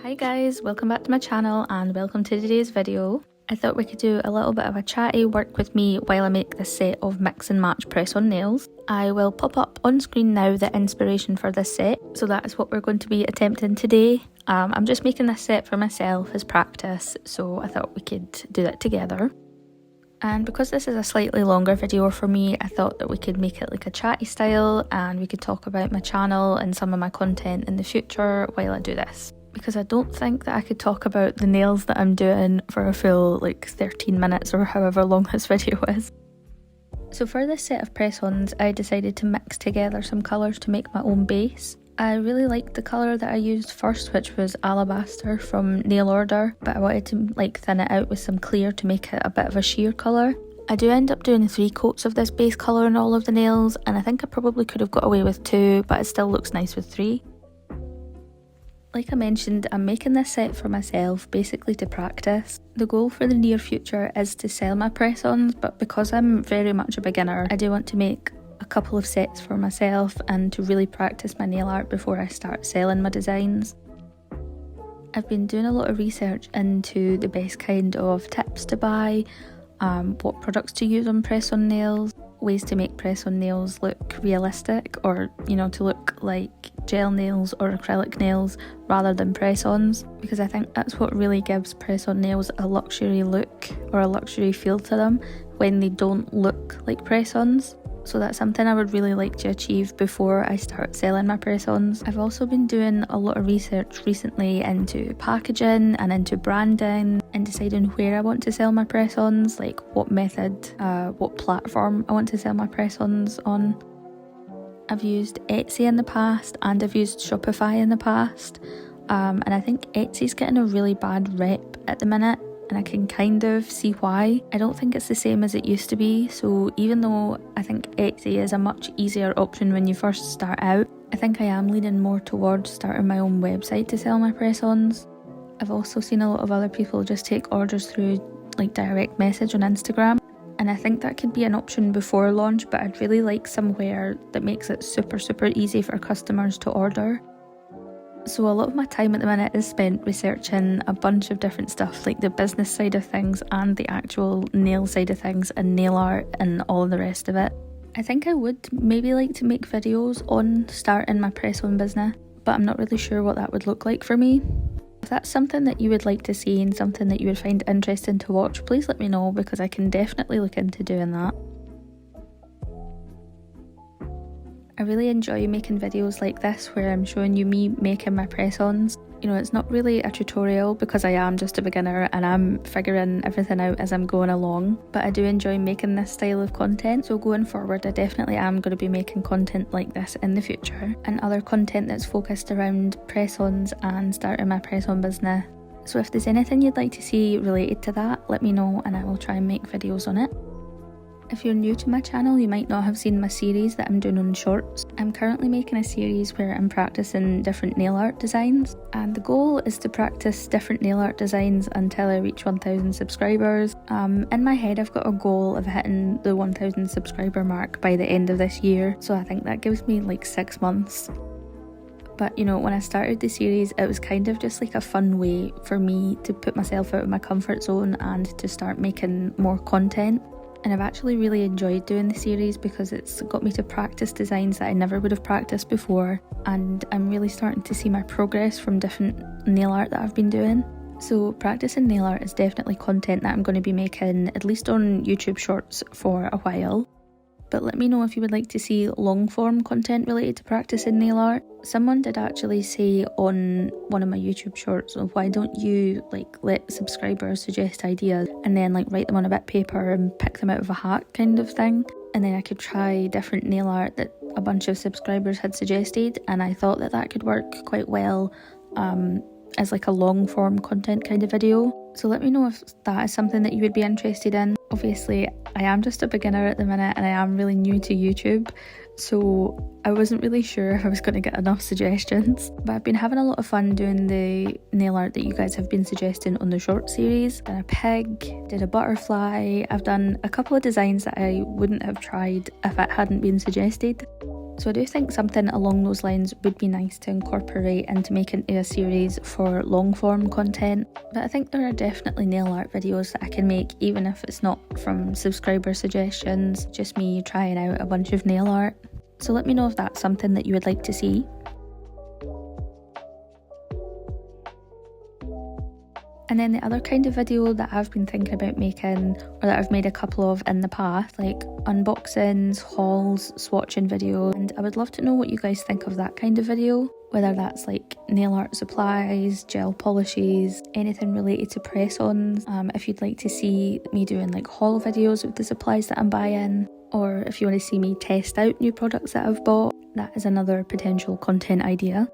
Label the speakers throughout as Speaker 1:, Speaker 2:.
Speaker 1: Hi guys, welcome back to my channel and welcome to today's video. I thought we could do a little bit of a chatty work with me while I make this set of mix and match press on nails. I will pop up on screen now the inspiration for this set, so that is what we're going to be attempting today. I'm just making this set for myself as practice, so I thought we could do that together. And because this is a slightly longer video for me, I thought that we could make it like a chatty style and we could talk about my channel and some of my content in the future while I do this. Because I don't think that I could talk about the nails that I'm doing for a full 13 minutes or however long this video is. So for this set of press-ons, I decided to mix together some colours to make my own base. I really liked the colour that I used first, which was Alabaster from Nail Order, but I wanted to thin it out with some clear to make it a bit of a sheer colour. I do end up doing 3 coats of this base colour on all of the nails, and I think I probably could have got away with 2, but it still looks nice with 3. Like I mentioned, I'm making this set for myself, basically to practice. The goal for the near future is to sell my press-ons, but because I'm very much a beginner, I do want to make a couple of sets for myself and to really practice my nail art before I start selling my designs. I've been doing a lot of research into the best kind of tips to buy, what products to use on press-on nails, ways to make press-on nails look realistic, or to look like gel nails or acrylic nails rather than press-ons, because I think that's what really gives press-on nails a luxury look or a luxury feel to them when they don't look like press-ons. So that's something I would really like to achieve before I start selling my press-ons. I've also been doing a lot of research recently into packaging and into branding and deciding where I want to sell my press-ons, like what method, what platform I want to sell my press-ons on. I've used Etsy in the past and I've used Shopify in the past, and I think Etsy's getting a really bad rep at the minute. And I can kind of see why. I don't think it's the same as it used to be, so even though I think Etsy is a much easier option when you first start out, I think I am leaning more towards starting my own website to sell my press-ons. I've also seen a lot of other people just take orders through direct message on Instagram, and I think that could be an option before launch, but I'd really like somewhere that makes it super easy for customers to order. So a lot of my time at the minute is spent researching a bunch of different stuff, like the business side of things and the actual nail side of things and nail art and all of the rest of it. I think I would maybe like to make videos on starting my press-on business, but I'm not really sure what that would look like for me. If that's something that you would like to see and something that you would find interesting to watch, please let me know, because I can definitely look into doing that. I really enjoy making videos like this where I'm showing you me making my press-ons. It's not really a tutorial because I am just a beginner and I'm figuring everything out as I'm going along, but I do enjoy making this style of content, so going forward I definitely am going to be making content like this in the future, and other content that's focused around press-ons and starting my press-on business. So if there's anything you'd like to see related to that, let me know and I will try and make videos on it. If you're new to my channel, you might not have seen my series that I'm doing on shorts. I'm currently making a series where I'm practicing different nail art designs, and the goal is to practice different nail art designs until I reach 1,000 subscribers. In my head I've got a goal of hitting the 1,000 subscriber mark by the end of this year, so I think that gives me 6 months. But when I started the series, it was kind of just a fun way for me to put myself out of my comfort zone and to start making more content. And I've actually really enjoyed doing the series because it's got me to practice designs that I never would have practiced before, and I'm really starting to see my progress from different nail art that I've been doing. So practicing nail art is definitely content that I'm going to be making, at least on YouTube Shorts, for a while. But let me know if you would like to see long form content related to practicing nail art. Someone did actually say on one of my YouTube shorts, why don't you let subscribers suggest ideas and then write them on a bit of paper and pick them out of a hat kind of thing, and then I could try different nail art that a bunch of subscribers had suggested, and I thought that could work quite well as a long form content kind of video. So let me know if that is something that you would be interested in. Obviously I am just a beginner at the minute and I am really new to YouTube, so I wasn't really sure if I was going to get enough suggestions, but I've been having a lot of fun doing the nail art that you guys have been suggesting on the short series. Did a pig, did a butterfly, I've done a couple of designs that I wouldn't have tried if it hadn't been suggested. So I do think something along those lines would be nice to incorporate and to make into a series for long form content. But I think there are definitely nail art videos that I can make, even if it's not from subscriber suggestions, just me trying out a bunch of nail art. So let me know if that's something that you would like to see. And then the other kind of video that I've been thinking about making, or that I've made a couple of in the past, like unboxings, hauls, swatching videos, and I would love to know what you guys think of that kind of video, whether that's like nail art supplies, gel polishes, anything related to press-ons. If you'd like to see me doing like haul videos with the supplies that I'm buying, or if you want to see me test out new products that I've bought, that is another potential content idea.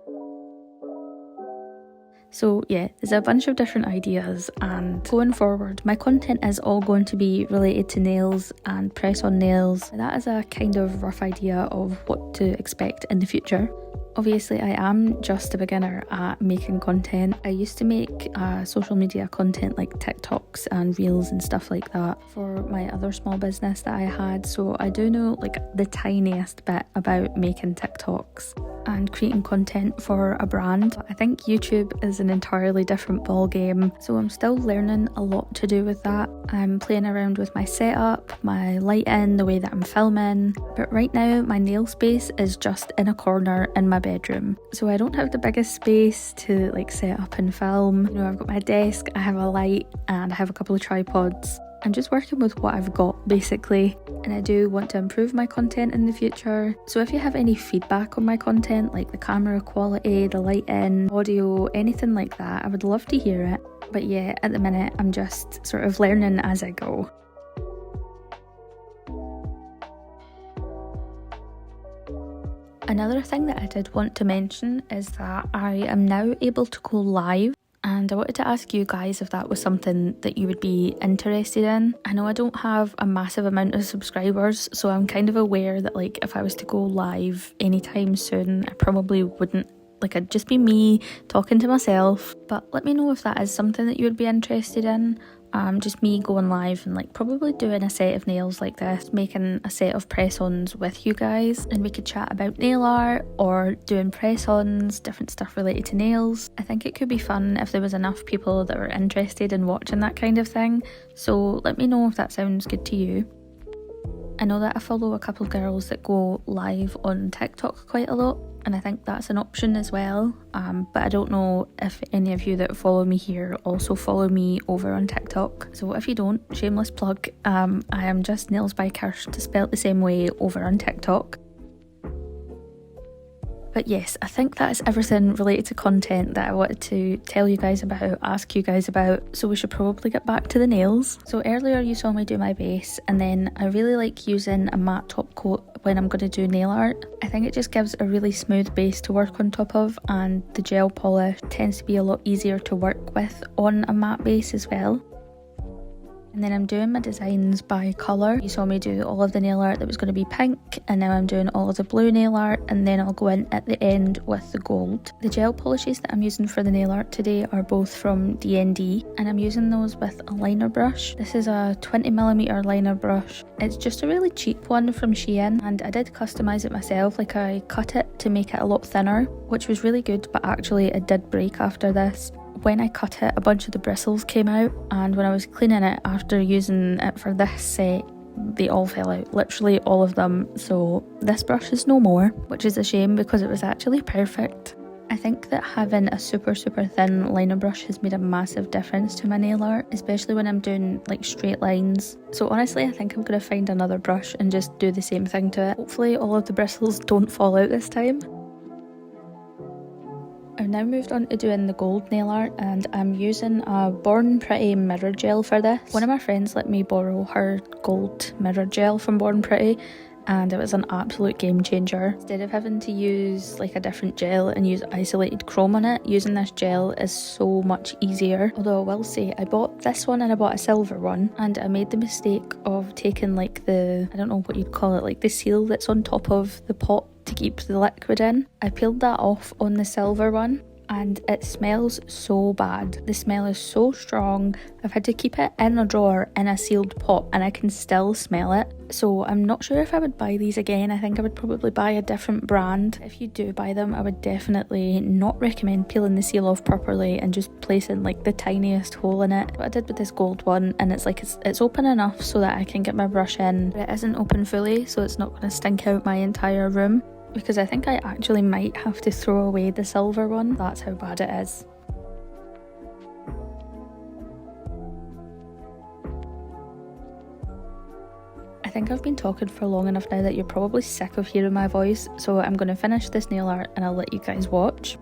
Speaker 1: So yeah, there's a bunch of different ideas, and going forward my content is all going to be related to nails and press-on nails. That is a kind of rough idea of what to expect in the future. Obviously I am just a beginner at making content. I used to make social media content like TikToks and Reels and stuff like that for my other small business that I had, so I do know like the tiniest bit about making TikToks and creating content for a brand. I think YouTube is an entirely different ball game, so I'm still learning a lot to do with that. I'm playing around with my setup, my lighting, the way that I'm filming, but right now my nail space is just in a corner in my bedroom, so I don't have the biggest space to like set up and film. You know, I've got my desk, I have a light, and I have a couple of tripods. I'm just working with what I've got basically, and I do want to improve my content in the future. So if you have any feedback on my content, like the camera quality, the lighting, audio, anything like that, I would love to hear it. But yeah, at the minute I'm just sort of learning as I go. Another thing that I did want to mention is that I am now able to go live, and I wanted to ask you guys if that was something that you would be interested in. I know I don't have a massive amount of subscribers, so I'm kind of aware that like if I was to go live anytime soon, I probably wouldn't, like it'd just be me talking to myself. But let me know if that is something that you would be interested in. Just me going live and like probably doing a set of nails like this, making a set of press-ons with you guys, and we could chat about nail art or doing press-ons, different stuff related to nails. I think it could be fun if there was enough people that were interested in watching that kind of thing, so let me know if that sounds good to you. I know that I follow a couple of girls that go live on TikTok quite a lot, and I think that's an option as well, but I don't know if any of you that follow me here also follow me over on TikTok. So if you don't, shameless plug, I am just Nails by Kirst, spelled the same way, over on TikTok. But yes, I think that is everything related to content that I wanted to tell you guys about, ask you guys about, so we should probably get back to the nails. So earlier you saw me do my base, and then I really like using a matte top coat when I'm going to do nail art. I think it just gives a really smooth base to work on top of, and the gel polish tends to be a lot easier to work with on a matte base as well. And then I'm doing my designs by colour. You saw me do all of the nail art that was going to be pink, and now I'm doing all of the blue nail art, and then I'll go in at the end with the gold. The gel polishes that I'm using for the nail art today are both from D&D, and I'm using those with a liner brush. This is a 20mm liner brush. It's just a really cheap one from Shein, and I did customise it myself. Like I cut it to make it a lot thinner, which was really good, but actually it did break after this. When I cut it, a bunch of the bristles came out, and when I was cleaning it after using it for this set, they all fell out, literally all of them. So this brush is no more, which is a shame because it was actually perfect. I think that having a super thin liner brush has made a massive difference to my nail art, especially when I'm doing like straight lines. So honestly, I think I'm going to find another brush and just do the same thing to it. Hopefully all of the bristles don't fall out this time. I've now moved on to doing the gold nail art, and I'm using a Born Pretty mirror gel for this. One of my friends let me borrow her gold mirror gel from Born Pretty, and it was an absolute game changer. Instead of having to use like a different gel and use isolated chrome on it, using this gel is so much easier. Although I will say I bought this one and I bought a silver one, and I made the mistake of taking like the, I don't know what you'd call it, like the seal that's on top of the pot to keep the liquid in. I peeled that off on the silver one, and it smells so bad. The smell is so strong. I've had to keep it in a drawer in a sealed pot and I can still smell it. So I'm not sure if I would buy these again. I think I would probably buy a different brand. If you do buy them, I would definitely not recommend peeling the seal off properly and just placing like the tiniest hole in it. What I did with this gold one, and it's like it's open enough so that I can get my brush in, but it isn't open fully, so it's not going to stink out my entire room, because I think I actually might have to throw away the silver one. That's how bad it is. I think I've been talking for long enough now that you're probably sick of hearing my voice, so I'm going to finish this nail art and I'll let you guys watch.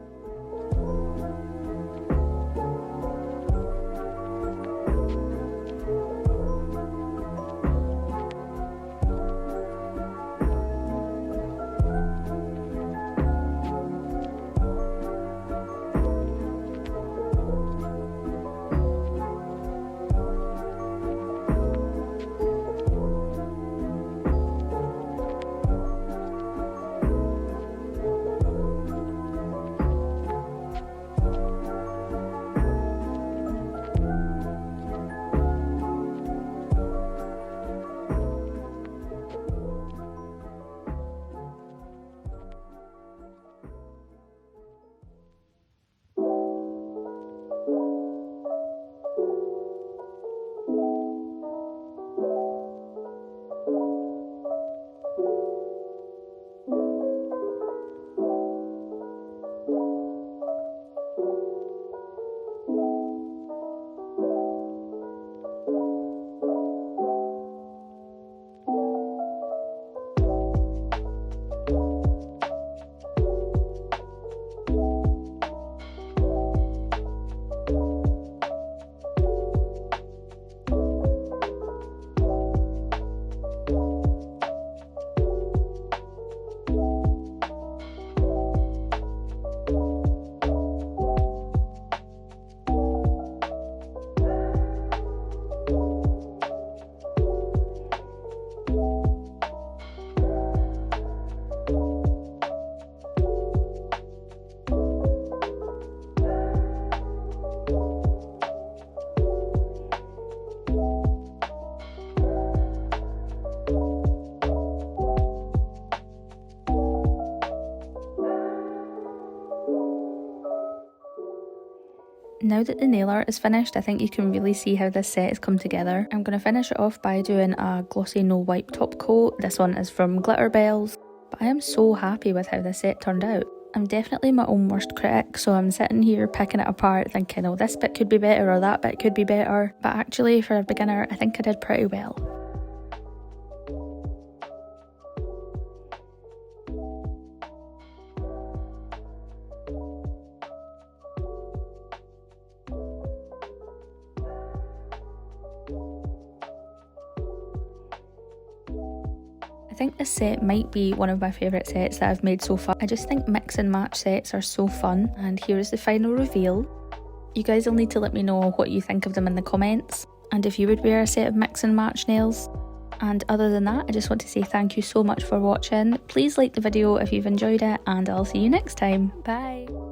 Speaker 1: Now that the nail art is finished, I think you can really see how this set has come together. I'm going to finish it off by doing a glossy no wipe top coat. This one is from Glitter Bells. But I am so happy with how this set turned out. I'm definitely my own worst critic, so I'm sitting here picking it apart thinking, oh, this bit could be better or that bit could be better. But actually, for a beginner, I think I did pretty well. I think this set might be one of my favourite sets that I've made so far. I just think mix and match sets are so fun, and here is the final reveal. You guys will need to let me know what you think of them in the comments, and if you would wear a set of mix and match nails. And other than that, I just want to say thank you so much for watching. Please like the video if you've enjoyed it, and I'll see you next time. Bye!